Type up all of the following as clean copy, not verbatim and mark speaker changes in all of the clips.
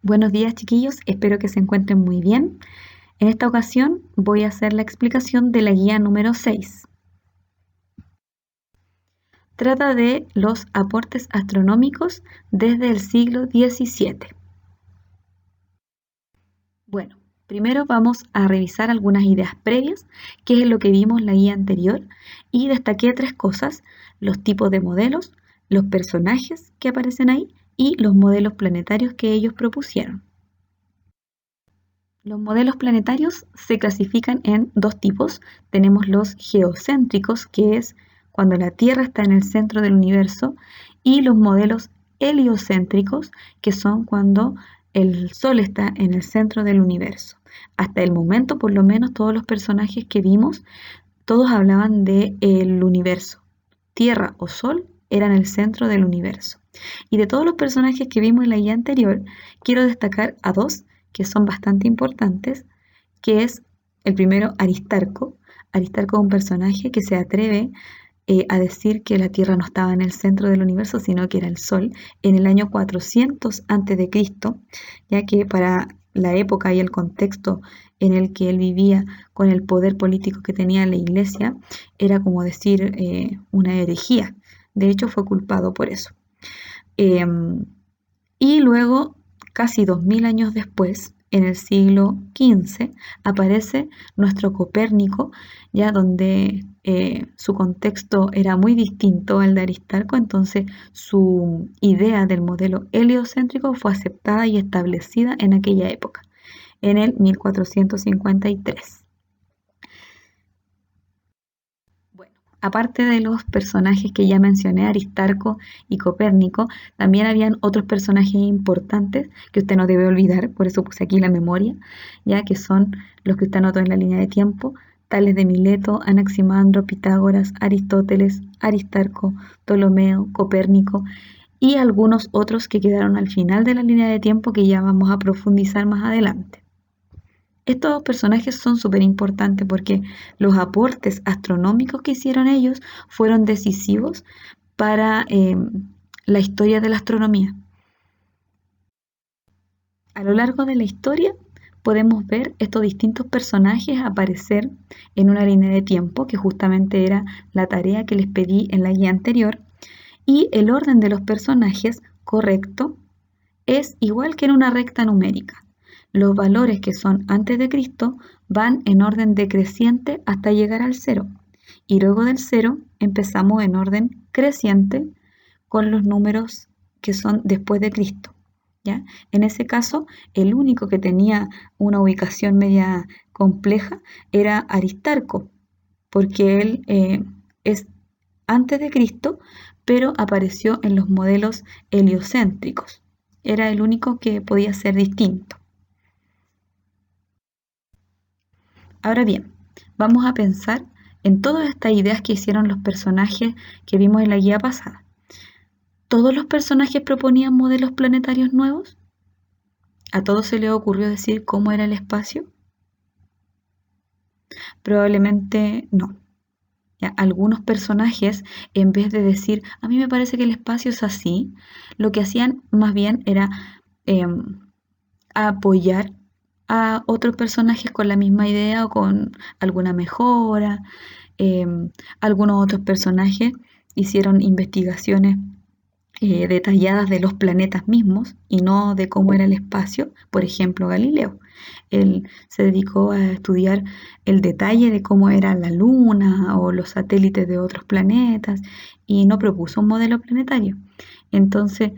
Speaker 1: Buenos días, chiquillos, espero que se encuentren muy bien. En esta ocasión voy a hacer la explicación de la guía número 6. Trata de los aportes astronómicos desde el siglo XVII. Bueno, primero vamos a revisar algunas ideas previas, que es lo que vimos en la guía anterior, y destaqué 3 cosas: los tipos de modelos, los personajes que aparecen ahí y los modelos planetarios que ellos propusieron. Los modelos planetarios se clasifican en 2 tipos. Tenemos los geocéntricos, que es cuando la Tierra está en el centro del universo, y los modelos heliocéntricos, que son cuando el Sol está en el centro del universo. Hasta el momento, por lo menos, todos los personajes que vimos, todos hablaban del universo. Tierra o Sol eran el centro del universo. Y de todos los personajes que vimos en la guía anterior, quiero destacar a 2 que son bastante importantes, que es el primero, Aristarco. Aristarco es un personaje que se atreve a decir que la Tierra no estaba en el centro del universo, sino que era el Sol, en el año 400 a.C., ya que para la época y el contexto en el que él vivía, con el poder político que tenía la Iglesia, era como decir una herejía. De hecho, fue culpado por eso. Y luego, casi 2000 años después, en el siglo XV, aparece nuestro Copérnico, ya donde su contexto era muy distinto al de Aristarco, entonces su idea del modelo heliocéntrico fue aceptada y establecida en aquella época, en el 1453. Bueno, aparte de los personajes que ya mencioné, Aristarco y Copérnico, también habían otros personajes importantes que usted no debe olvidar, por eso puse aquí la memoria, ya que son los que usted anotó en la línea de tiempo: Tales de Mileto, Anaximandro, Pitágoras, Aristóteles, Aristarco, Ptolomeo, Copérnico y algunos otros que quedaron al final de la línea de tiempo, que ya vamos a profundizar más adelante. Estos personajes son súper importantes porque los aportes astronómicos que hicieron ellos fueron decisivos para la historia de la astronomía. A lo largo de la historia podemos ver estos distintos personajes aparecer en una línea de tiempo, que justamente era la tarea que les pedí en la guía anterior, y el orden de los personajes correcto es igual que en una recta numérica. Los valores que son antes de Cristo van en orden decreciente hasta llegar al 0. Y luego del 0 empezamos en orden creciente con los números que son después de Cristo, ¿ya? En ese caso, el único que tenía una ubicación media compleja era Aristarco, porque él es antes de Cristo, pero apareció en los modelos heliocéntricos. Era el único que podía ser distinto. Ahora bien, vamos a pensar en todas estas ideas que hicieron los personajes que vimos en la guía pasada. ¿Todos los personajes proponían modelos planetarios nuevos? ¿A todos se les ocurrió decir cómo era el espacio? Probablemente no. ¿Ya? Algunos personajes, en vez de decir, a mí me parece que el espacio es así, lo que hacían más bien era apoyar a otros personajes con la misma idea o con alguna mejora. Algunos otros personajes hicieron investigaciones detalladas de los planetas mismos y no de cómo era el espacio. Por ejemplo, Galileo. Él se dedicó a estudiar el detalle de cómo era la Luna o los satélites de otros planetas y no propuso un modelo planetario. Entonces,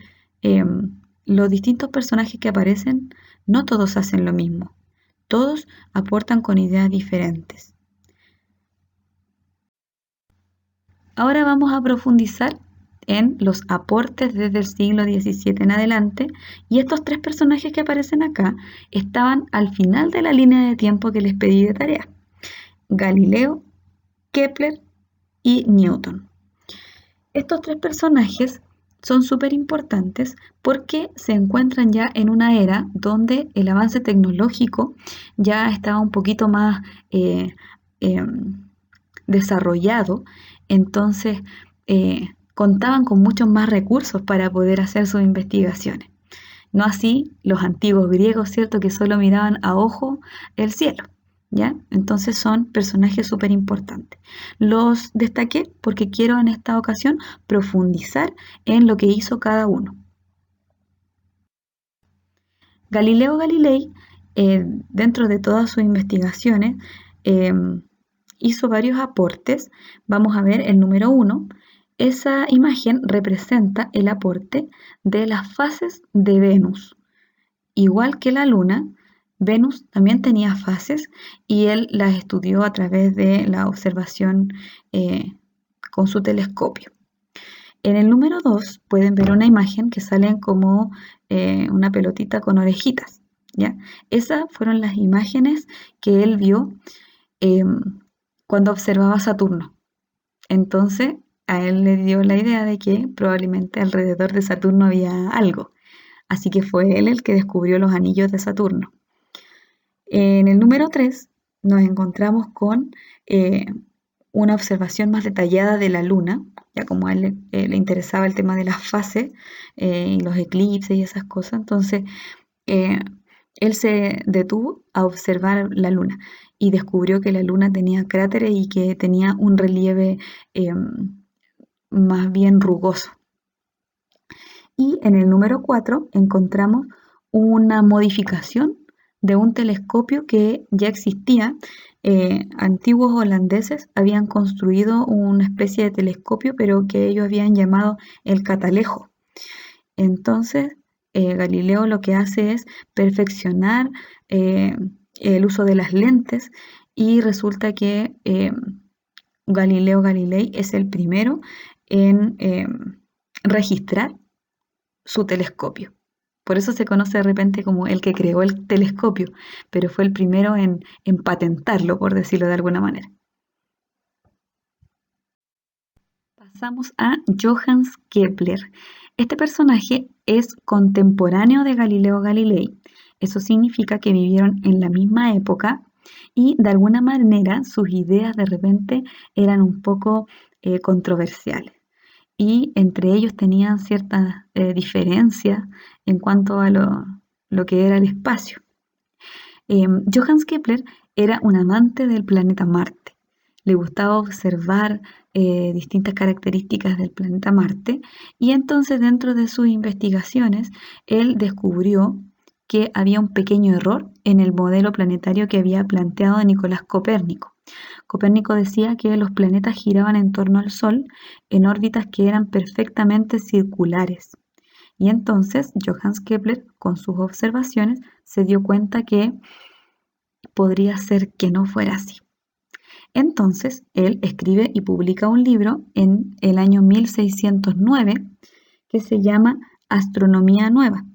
Speaker 1: los distintos personajes que aparecen, no todos hacen lo mismo. Todos aportan con ideas diferentes. Ahora vamos a profundizar en los aportes desde el siglo XVII en adelante, y estos 3 personajes que aparecen acá estaban al final de la línea de tiempo que les pedí de tarea: Galileo, Kepler y Newton. Estos 3 personajes son súper importantes porque se encuentran ya en una era donde el avance tecnológico ya estaba un poquito más desarrollado, entonces contaban con muchos más recursos para poder hacer sus investigaciones. No así los antiguos griegos, ¿cierto? Que solo miraban a ojo el cielo, ¿ya? Entonces son personajes súper importantes. Los destaqué porque quiero en esta ocasión profundizar en lo que hizo cada uno. Galileo Galilei, dentro de todas sus investigaciones, eh, hizo varios aportes. Vamos a ver el número 1. Esa imagen representa el aporte de las fases de Venus. Igual que la Luna, Venus también tenía fases y él las estudió a través de la observación con su telescopio. En el número 2 pueden ver una imagen que salen como una pelotita con orejitas, ¿ya? Esas fueron las imágenes que él vio cuando observaba Saturno. Entonces, a él le dio la idea de que probablemente alrededor de Saturno había algo. Así que fue él el que descubrió los anillos de Saturno. En el número 3 nos encontramos con una observación más detallada de la Luna, ya como a él le interesaba el tema de las fases y los eclipses y esas cosas, entonces él se detuvo a observar la Luna y descubrió que la Luna tenía cráteres y que tenía un relieve más bien rugoso. Y en el número 4 encontramos una modificación de un telescopio que ya existía. Antiguos holandeses habían construido una especie de telescopio, pero que ellos habían llamado el catalejo. Entonces, Galileo lo que hace es perfeccionar el uso de las lentes y resulta que Galileo Galilei es el primero en registrar su telescopio. Por eso se conoce de repente como el que creó el telescopio, pero fue el primero en patentarlo, por decirlo de alguna manera. Pasamos a Johannes Kepler. Este personaje es contemporáneo de Galileo Galilei. Eso significa que vivieron en la misma época y de alguna manera sus ideas de repente eran un poco controversiales. Y entre ellos tenían ciertas diferencias en cuanto a lo que era el espacio. Johannes Kepler era un amante del planeta Marte. Le gustaba observar distintas características del planeta Marte y entonces dentro de sus investigaciones él descubrió que había un pequeño error en el modelo planetario que había planteado Nicolás Copérnico. Copérnico decía que los planetas giraban en torno al Sol en órbitas que eran perfectamente circulares. Y entonces Johannes Kepler, con sus observaciones, se dio cuenta que podría ser que no fuera así. Entonces, él escribe y publica un libro en el año 1609 que se llama Astronomía Nueva.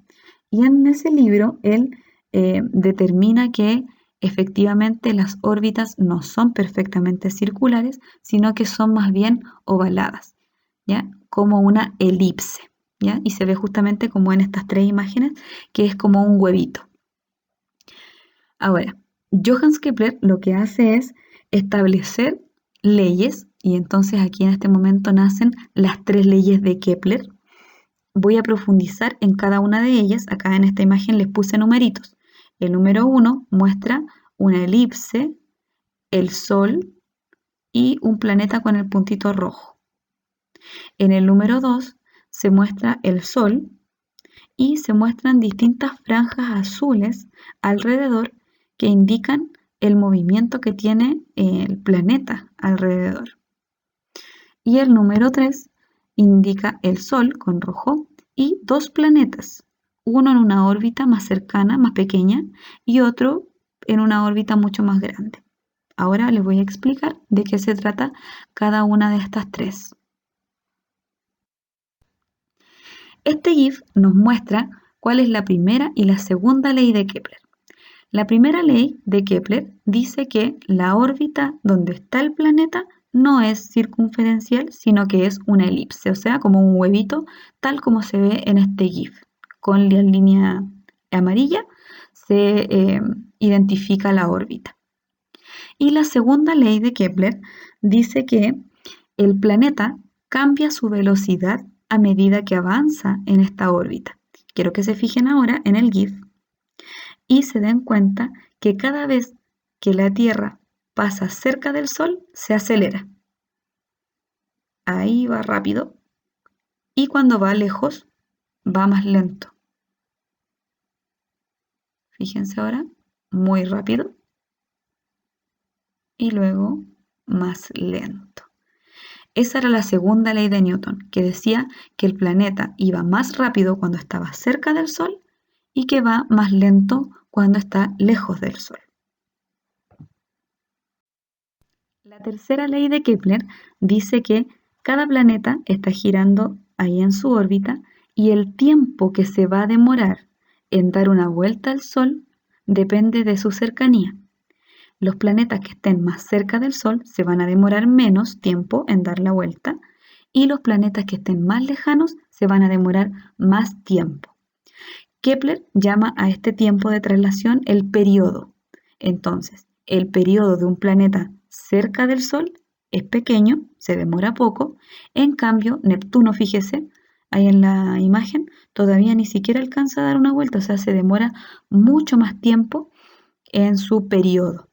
Speaker 1: Y en ese libro él determina que efectivamente las órbitas no son perfectamente circulares, sino que son más bien ovaladas, ¿ya? Como una elipse, ¿ya? Y se ve justamente como en estas tres imágenes, que es como un huevito. Ahora, Johannes Kepler lo que hace es establecer leyes, y entonces aquí en este momento nacen las tres leyes de Kepler. Voy a profundizar en cada una de ellas. Acá en esta imagen les puse numeritos. El número 1 muestra una elipse, el Sol y un planeta con el puntito rojo. En el número 2 se muestra el Sol y se muestran distintas franjas azules alrededor que indican el movimiento que tiene el planeta alrededor. Y el número 3 indica el Sol con rojo y dos planetas, uno en una órbita más cercana, más pequeña, y otro en una órbita mucho más grande. Ahora les voy a explicar de qué se trata cada una de estas tres. Este GIF nos muestra cuál es la primera y la segunda ley de Kepler. La primera ley de Kepler dice que la órbita donde está el planeta no es circunferencial, sino que es una elipse, o sea, como un huevito, tal como se ve en este GIF. Con la línea amarilla se identifica la órbita. Y la segunda ley de Kepler dice que el planeta cambia su velocidad a medida que avanza en esta órbita, quiero que se fijen ahora en el GIF y se den cuenta que cada vez que la Tierra pasa cerca del Sol, se acelera. Ahí va rápido. Y cuando va lejos, va más lento. Fíjense ahora, muy rápido. Y luego más lento. Esa era la segunda ley de Newton, que decía que el planeta iba más rápido cuando estaba cerca del Sol y que va más lento cuando está lejos del Sol. La tercera ley de Kepler dice que cada planeta está girando ahí en su órbita y el tiempo que se va a demorar en dar una vuelta al Sol depende de su cercanía. Los planetas que estén más cerca del Sol se van a demorar menos tiempo en dar la vuelta y los planetas que estén más lejanos se van a demorar más tiempo. Kepler llama a este tiempo de traslación el periodo. Entonces, el periodo de un planeta cerca del Sol es pequeño, se demora poco. En cambio, Neptuno, fíjese, ahí en la imagen, todavía ni siquiera alcanza a dar una vuelta, o sea, se demora mucho más tiempo en su periodo.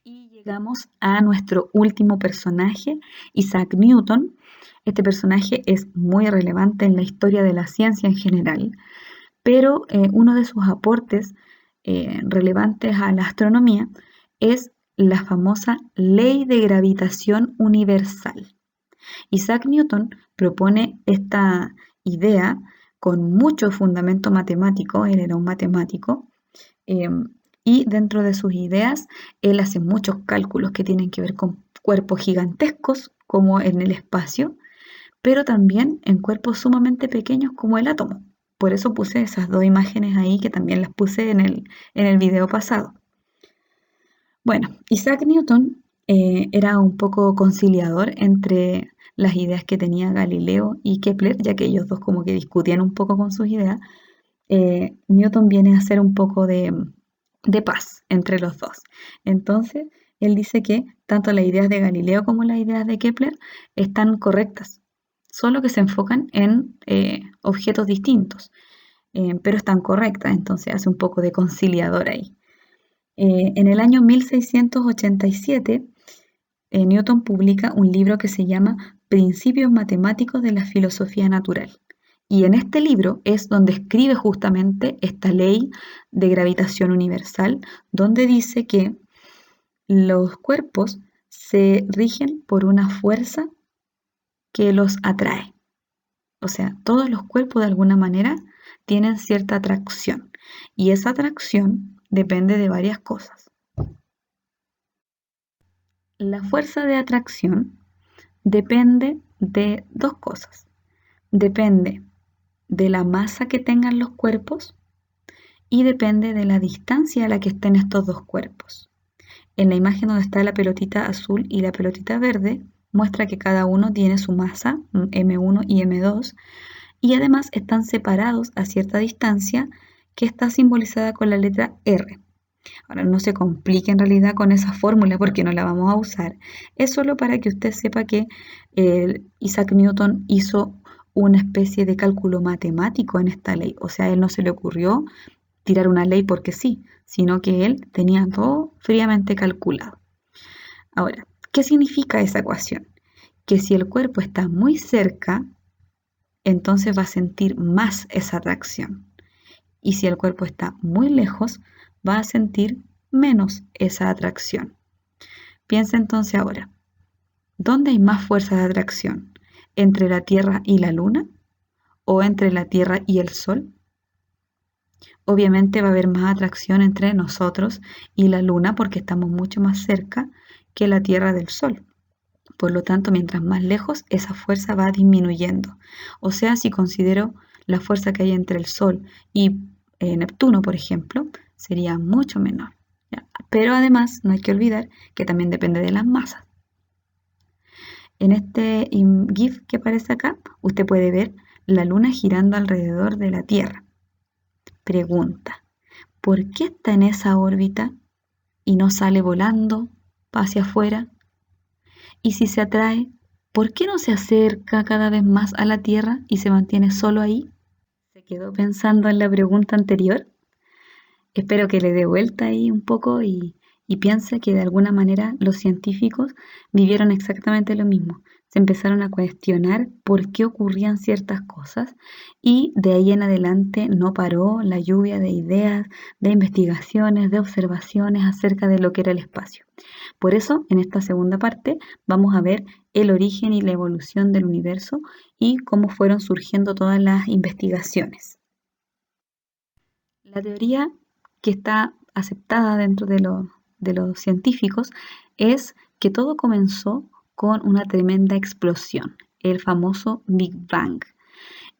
Speaker 1: Y llegamos a nuestro último personaje, Isaac Newton. Este personaje es muy relevante en la historia de la ciencia en general, pero uno de sus aportes relevantes a la astronomía es la famosa ley de gravitación universal. Isaac Newton propone esta idea con mucho fundamento matemático, él era un matemático, y dentro de sus ideas él hace muchos cálculos que tienen que ver con cuerpos gigantescos como en el espacio, pero también en cuerpos sumamente pequeños como el átomo. Por eso puse esas dos imágenes ahí que también las puse en el video pasado. Bueno, Isaac Newton era un poco conciliador entre las ideas que tenía Galileo y Kepler, ya que ellos dos como que discutían un poco con sus ideas. Newton viene a hacer un poco de paz entre los dos. Entonces, él dice que tanto las ideas de Galileo como las ideas de Kepler están correctas, solo que se enfocan en objetos distintos, pero están correctas, entonces hace un poco de conciliador ahí. En el año 1687, Newton publica un libro que se llama Principios Matemáticos de la Filosofía Natural. Y en este libro es donde escribe justamente esta ley de gravitación universal, donde dice que los cuerpos se rigen por una fuerza que los atrae. O sea, todos los cuerpos de alguna manera tienen cierta atracción y esa atracción depende de varias cosas. La fuerza de atracción depende de dos cosas. Depende de la masa que tengan los cuerpos y depende de la distancia a la que estén estos dos cuerpos. En la imagen donde está la pelotita azul y la pelotita verde, muestra que cada uno tiene su masa, M1 y M2, y además están separados a cierta distancia que está simbolizada con la letra R. Ahora no se complique en realidad con esa fórmula porque no la vamos a usar. Es solo para que usted sepa que Isaac Newton hizo una especie de cálculo matemático en esta ley. O sea, a él no se le ocurrió tirar una ley porque sí, sino que él tenía todo fríamente calculado. Ahora, ¿qué significa esa ecuación? Que si el cuerpo está muy cerca, entonces va a sentir más esa atracción. Y si el cuerpo está muy lejos, va a sentir menos esa atracción. Piensa entonces ahora, ¿dónde hay más fuerza de atracción? ¿Entre la Tierra y la Luna? ¿O entre la Tierra y el Sol? Obviamente va a haber más atracción entre nosotros y la Luna porque estamos mucho más cerca que la Tierra del Sol. Por lo tanto, mientras más lejos, esa fuerza va disminuyendo. O sea, si considero la fuerza que hay entre el Sol y Neptuno, por ejemplo, sería mucho menor. ¿Ya? Pero además, no hay que olvidar que también depende de las masas. En este GIF que aparece acá, usted puede ver la Luna girando alrededor de la Tierra. Pregunta, ¿por qué está en esa órbita y no sale volando hacia afuera? Y si se atrae, ¿por qué no se acerca cada vez más a la Tierra y se mantiene solo ahí? ¿Se quedó pensando en la pregunta anterior? Espero que le dé vuelta ahí un poco y piense que de alguna manera los científicos vivieron exactamente lo mismo. Se empezaron a cuestionar por qué ocurrían ciertas cosas y de ahí en adelante no paró la lluvia de ideas, de investigaciones, de observaciones acerca de lo que era el espacio. Por eso, en esta segunda parte, vamos a ver el origen y la evolución del universo y cómo fueron surgiendo todas las investigaciones. La teoría que está aceptada dentro de los científicos es que todo comenzó con una tremenda explosión, el famoso Big Bang.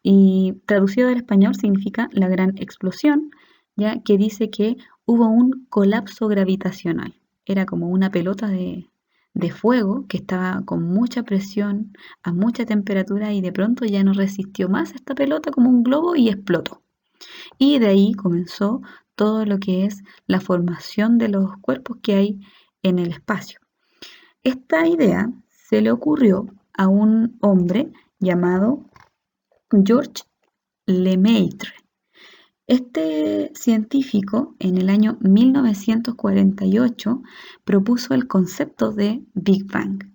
Speaker 1: Y traducido al español significa la gran explosión, ya que dice que hubo un colapso gravitacional. Era como una pelota de fuego que estaba con mucha presión, a mucha temperatura y de pronto ya no resistió más esta pelota como un globo y explotó. Y de ahí comenzó todo lo que es la formación de los cuerpos que hay en el espacio. Esta idea se le ocurrió a un hombre llamado Georges Lemaitre. Este científico en el año 1948 propuso el concepto de Big Bang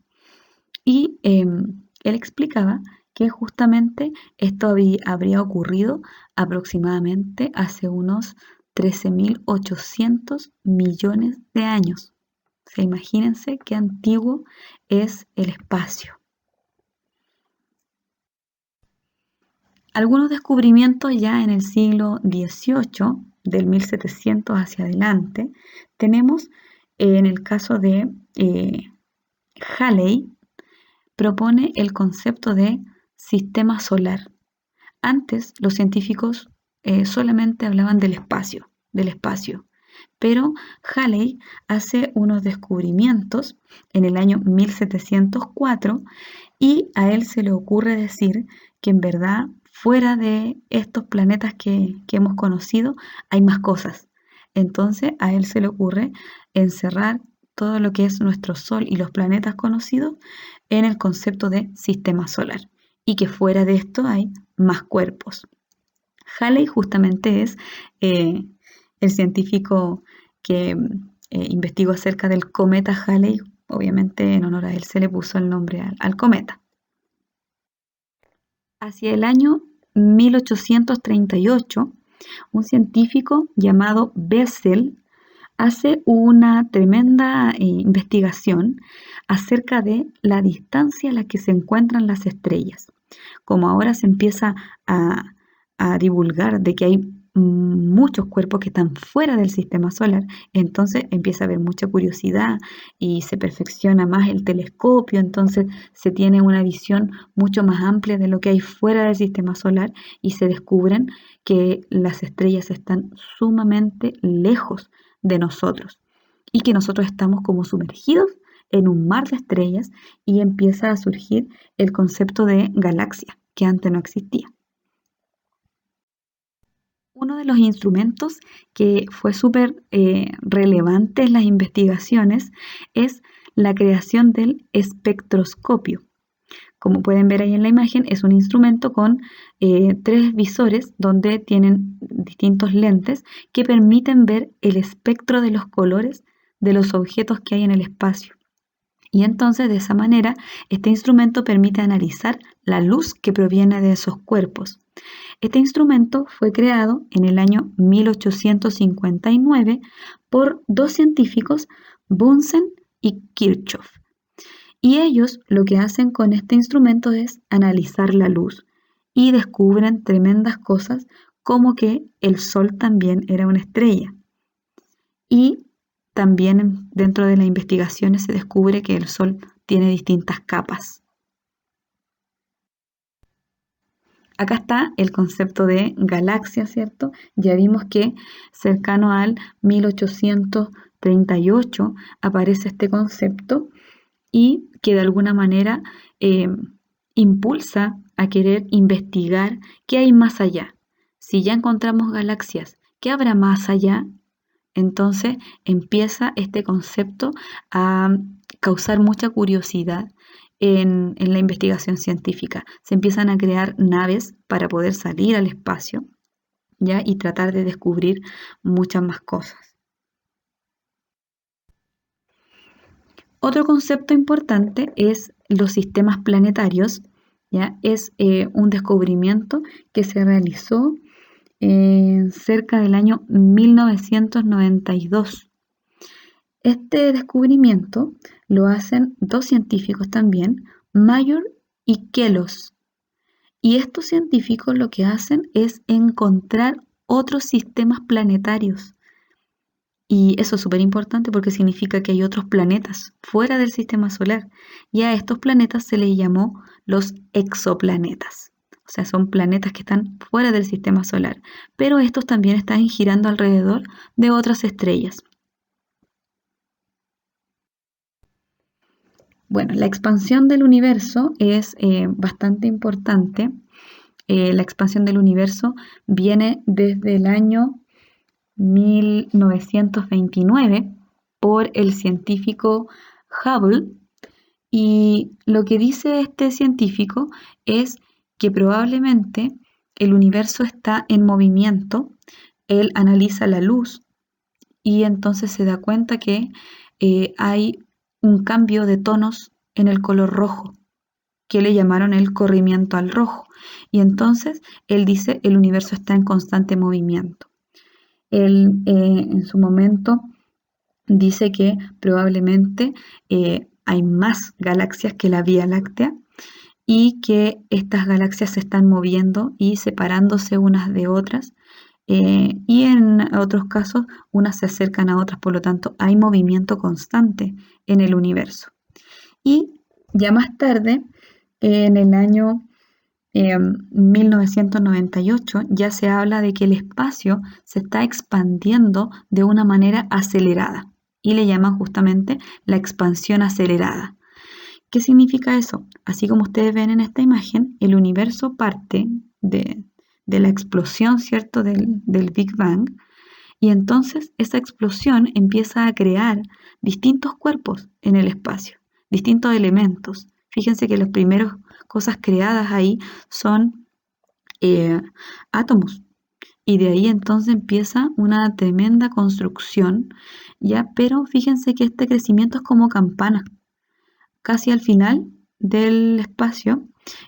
Speaker 1: y él explicaba que justamente esto habría ocurrido aproximadamente hace unos 13.800 millones de años. O sea, imagínense qué antiguo es el espacio. Algunos descubrimientos ya en el siglo XVIII, del 1700 hacia adelante, tenemos en el caso de Halley, propone el concepto de sistema solar. Antes los científicos solamente hablaban del espacio, pero Halley hace unos descubrimientos en el año 1704 y a él se le ocurre decir que en verdad fuera de estos planetas que hemos conocido hay más cosas. Entonces a él se le ocurre encerrar todo lo que es nuestro Sol y los planetas conocidos en el concepto de sistema solar y que fuera de esto hay más cuerpos. Halley justamente es el científico que investigó acerca del cometa Halley. Obviamente en honor a él se le puso el nombre al cometa. Hacia el año 1838, un científico llamado Bessel hace una tremenda investigación acerca de la distancia a la que se encuentran las estrellas. Como ahora se empieza a divulgar de que hay muchos cuerpos que están fuera del sistema solar, entonces empieza a haber mucha curiosidad y se perfecciona más el telescopio, entonces se tiene una visión mucho más amplia de lo que hay fuera del sistema solar y se descubren que las estrellas están sumamente lejos de nosotros y que nosotros estamos como sumergidos en un mar de estrellas y empieza a surgir el concepto de galaxia que antes no existía. Uno de los instrumentos que fue súper relevante en las investigaciones es la creación del espectroscopio. Como pueden ver ahí en la imagen, es un instrumento con 3 visores donde tienen distintos lentes que permiten ver el espectro de los colores de los objetos que hay en el espacio. Y entonces de esa manera este instrumento permite analizar la luz que proviene de esos cuerpos. Este instrumento fue creado en el año 1859 por 2 científicos, Bunsen y Kirchhoff. Y ellos lo que hacen con este instrumento es analizar la luz y descubren tremendas cosas como que el Sol también era una estrella. Y también dentro de las investigaciones se descubre que el Sol tiene distintas capas. Acá está el concepto de galaxia, ¿cierto? Ya vimos que cercano al 1838 aparece este concepto y que de alguna manera impulsa a querer investigar qué hay más allá. Si ya encontramos galaxias, ¿qué habrá más allá? Entonces empieza este concepto a causar mucha curiosidad en la investigación científica. Se empiezan a crear naves para poder salir al espacio, ¿ya? Y tratar de descubrir muchas más cosas. Otro concepto importante es los sistemas planetarios, ¿ya? Es un descubrimiento que se realizó cerca del año 1992. Este descubrimiento lo hacen dos científicos también, Major y Kellos. Y estos científicos lo que hacen es encontrar otros sistemas planetarios. Y eso es súper importante porque significa que hay otros planetas fuera del sistema solar. Y a estos planetas se les llamó los exoplanetas. O sea, son planetas que están fuera del sistema solar. Pero estos también están girando alrededor de otras estrellas. Bueno, la expansión del universo es bastante importante. La expansión del universo viene desde el año 1929 por el científico Hubble, y lo que dice este científico es que probablemente el universo está en movimiento. Él analiza la luz y entonces se da cuenta que hay un cambio de tonos en el color rojo, que le llamaron el corrimiento al rojo. Y entonces él dice el universo está en constante movimiento. Él en su momento dice que probablemente hay más galaxias que la Vía Láctea y que estas galaxias se están moviendo y separándose unas de otras. Y en otros casos unas se acercan a otras, por lo tanto hay movimiento constante en el universo. Y ya más tarde, en el año 1998, ya se habla de que el espacio se está expandiendo de una manera acelerada y le llaman justamente la expansión acelerada. ¿Qué significa eso? Así como ustedes ven en esta imagen, el universo parte de la explosión, ¿cierto?, del Big Bang, y entonces esa explosión empieza a crear distintos cuerpos en el espacio, distintos elementos. Fíjense que las primeras cosas creadas ahí son átomos, y de ahí entonces empieza una tremenda construcción, ¿ya? Pero fíjense que este crecimiento es como campana. Casi al final del espacio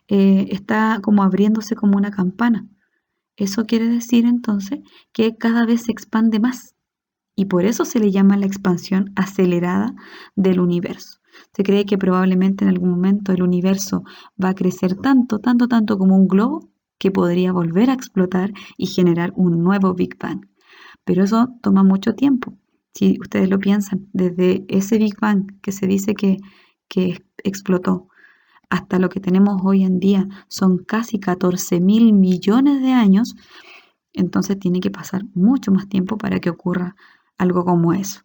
Speaker 1: está como abriéndose como una campana. Eso quiere decir entonces que cada vez se expande más, y por eso se le llama la expansión acelerada del universo. Se cree que probablemente en algún momento el universo va a crecer tanto, tanto, tanto como un globo que podría volver a explotar y generar un nuevo Big Bang. Pero eso toma mucho tiempo. Si ustedes lo piensan, desde ese Big Bang que se dice que explotó hasta lo que tenemos hoy en día son casi 14.000 millones de años, entonces tiene que pasar mucho más tiempo para que ocurra algo como eso.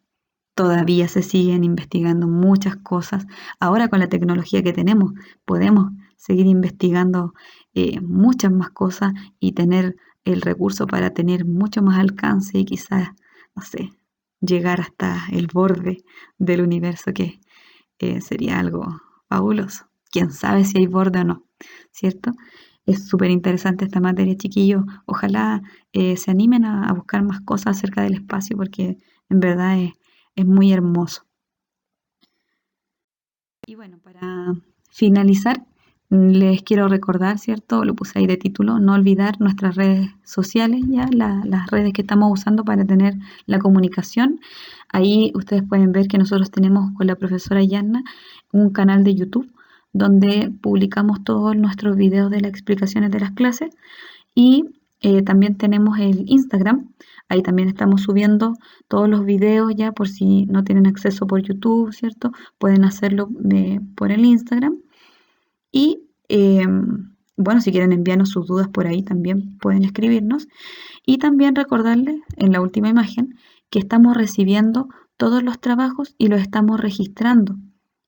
Speaker 1: Todavía se siguen investigando muchas cosas. Ahora con la tecnología que tenemos podemos seguir investigando muchas más cosas y tener el recurso para tener mucho más alcance y quizás, no sé, llegar hasta el borde del universo, que sería algo fabuloso. Quién sabe si hay borde o no, ¿cierto? Es súper interesante esta materia, chiquillos. Ojalá se animen a buscar más cosas acerca del espacio porque en verdad es muy hermoso. Y bueno, para finalizar, les quiero recordar, ¿cierto? Lo puse ahí de título, no olvidar nuestras redes sociales, ya las redes que estamos usando para tener la comunicación. Ahí ustedes pueden ver que nosotros tenemos con la profesora Yanna un canal de YouTube donde publicamos todos nuestros videos de las explicaciones de las clases, y también tenemos el Instagram. Ahí también estamos subiendo todos los videos, ya por si no tienen acceso por YouTube, ¿cierto? Pueden hacerlo por el Instagram. Y bueno, si quieren enviarnos sus dudas por ahí también pueden escribirnos. Y también recordarles en la última imagen que estamos recibiendo todos los trabajos y los estamos registrando.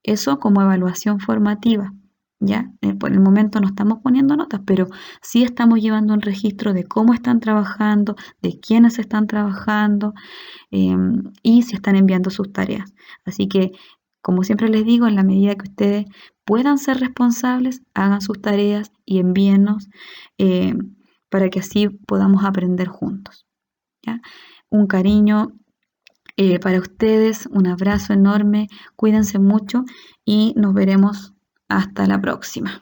Speaker 1: Eso como evaluación formativa, ¿ya? Por el momento no estamos poniendo notas, pero sí estamos llevando un registro de cómo están trabajando, de quiénes están trabajando y si están enviando sus tareas. Así que, como siempre les digo, en la medida que ustedes puedan ser responsables, hagan sus tareas y envíennos para que así podamos aprender juntos, ¿ya? Un cariño para ustedes, un abrazo enorme, cuídense mucho y nos veremos hasta la próxima.